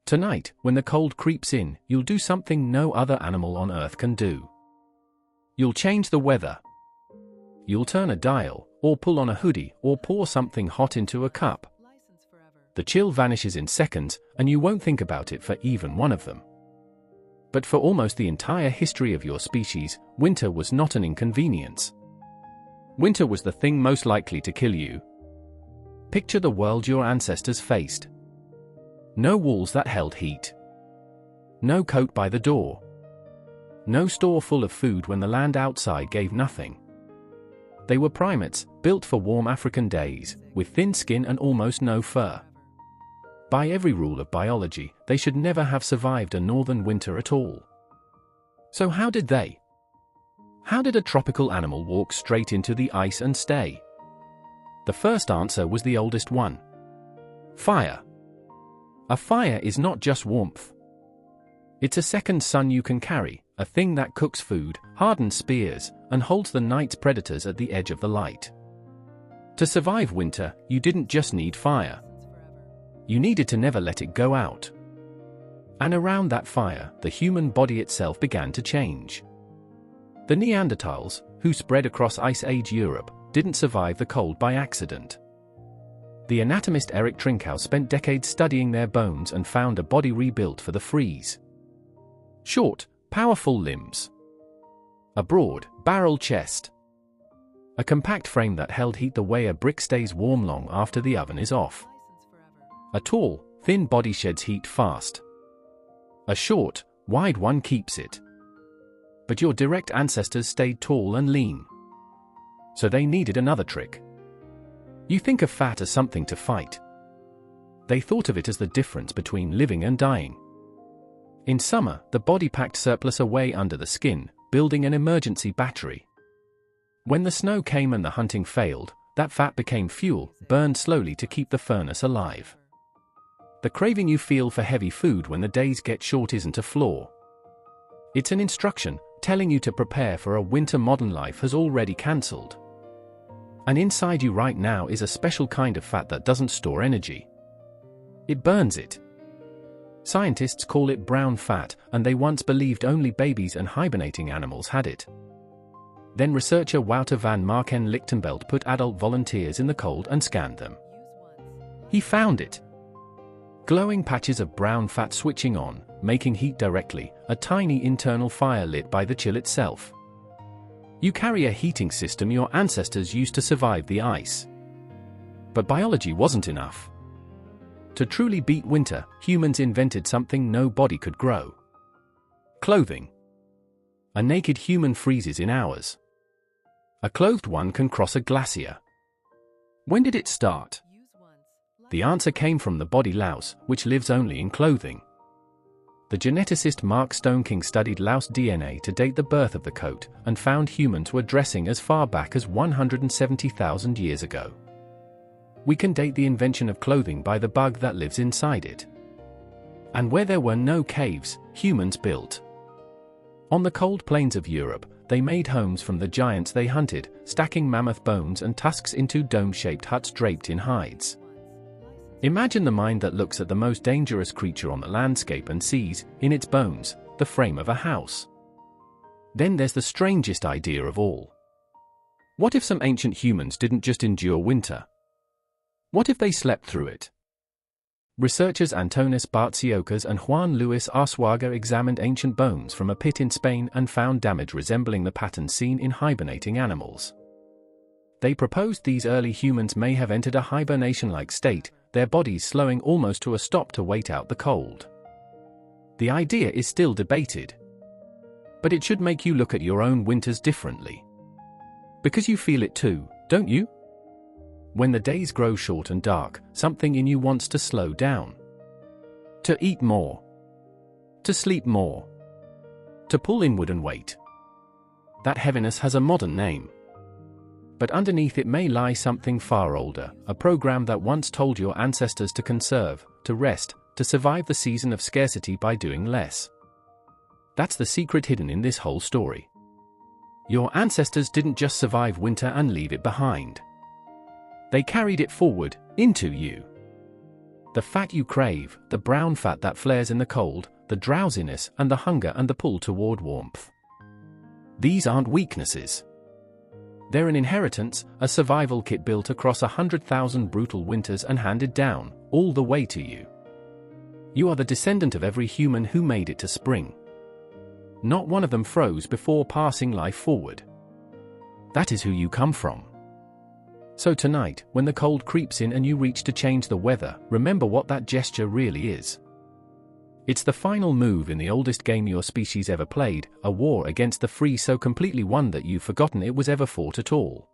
Tonight, when the cold creeps in, you'll do something no other animal on Earth can do. You'll change the weather. You'll turn a dial, or pull on a hoodie, or pour something hot into a cup. The chill vanishes in seconds, and you won't think about it for even one of them. But for almost the entire history of your species, winter was not an inconvenience. Winter was the thing most likely to kill you. Picture the world your ancestors faced. No walls that held heat. No coat by the door. No store full of food when the land outside gave nothing. They were primates, built for warm African days, with thin skin and almost no fur. By every rule of biology, they should never have survived a northern winter at all. So how did they? How did a tropical animal walk straight into the ice and stay? The first answer was the oldest one. Fire. A fire is not just warmth. It's a second sun you can carry, a thing that cooks food, hardens spears, and holds the night's predators at the edge of the light. To survive winter, you didn't just need fire. You needed to never let it go out. And around that fire, the human body itself began to change. The Neanderthals, who spread across Ice Age Europe, didn't survive the cold by accident. The anatomist Erich Trinkau spent decades studying their bones and found a body rebuilt for the freeze. Short, powerful limbs. A broad, barrel chest. A compact frame that held heat the way a brick stays warm long after the oven is off. A tall, thin body sheds heat fast. A short, wide one keeps it. But your direct ancestors stayed tall and lean. So they needed another trick. You think of fat as something to fight. They thought of it as the difference between living and dying. In summer, the body packed surplus away under the skin, building an emergency battery. When the snow came and the hunting failed, that fat became fuel, burned slowly to keep the furnace alive. The craving you feel for heavy food when the days get short isn't a flaw. It's an instruction, telling you to prepare for a winter modern life has already cancelled. And inside you right now is a special kind of fat that doesn't store energy. It burns it. Scientists call it brown fat, and they once believed only babies and hibernating animals had it. Then researcher Wouter van Marken Lichtenbelt put adult volunteers in the cold and scanned them. He found it. Glowing patches of brown fat switching on, making heat directly, a tiny internal fire lit by the chill itself. You carry a heating system your ancestors used to survive the ice. But biology wasn't enough. To truly beat winter, humans invented something no body could grow. Clothing. A naked human freezes in hours. A clothed one can cross a glacier. When did it start? The answer came from the body louse, which lives only in clothing. The geneticist Mark Stoneking studied louse DNA to date the birth of the coat, and found humans were dressing as far back as 170,000 years ago. We can date the invention of clothing by the bug that lives inside it. And where there were no caves, humans built. On the cold plains of Europe, they made homes from the giants they hunted, stacking mammoth bones and tusks into dome-shaped huts draped in hides. Imagine the mind that looks at the most dangerous creature on the landscape and sees, in its bones, the frame of a house. Then there's the strangest idea of all. What if some ancient humans didn't just endure winter? What if they slept through it? Researchers Antonis Bartsiokas and Juan Luis Arzuaga examined ancient bones from a pit in Spain and found damage resembling the pattern seen in hibernating animals. They proposed these early humans may have entered a hibernation-like state, their bodies slowing almost to a stop to wait out the cold. The idea is still debated. But it should make you look at your own winters differently. Because you feel it too, don't you? When the days grow short and dark, something in you wants to slow down. To eat more. To sleep more. To pull inward and wait. That heaviness has a modern name. But underneath it may lie something far older, a program that once told your ancestors to conserve, to rest, to survive the season of scarcity by doing less. That's the secret hidden in this whole story. Your ancestors didn't just survive winter and leave it behind. They carried it forward, into you. The fat you crave, the brown fat that flares in the cold, the drowsiness and the hunger and the pull toward warmth. These aren't weaknesses. They're an inheritance, a survival kit built across 100,000 brutal winters and handed down, all the way to you. You are the descendant of every human who made it to spring. Not one of them froze before passing life forward. That is who you come from. So tonight, when the cold creeps in and you reach to change the weather, remember what that gesture really is. It's the final move in the oldest game your species ever played, a war against the free so completely won that you've forgotten it was ever fought at all.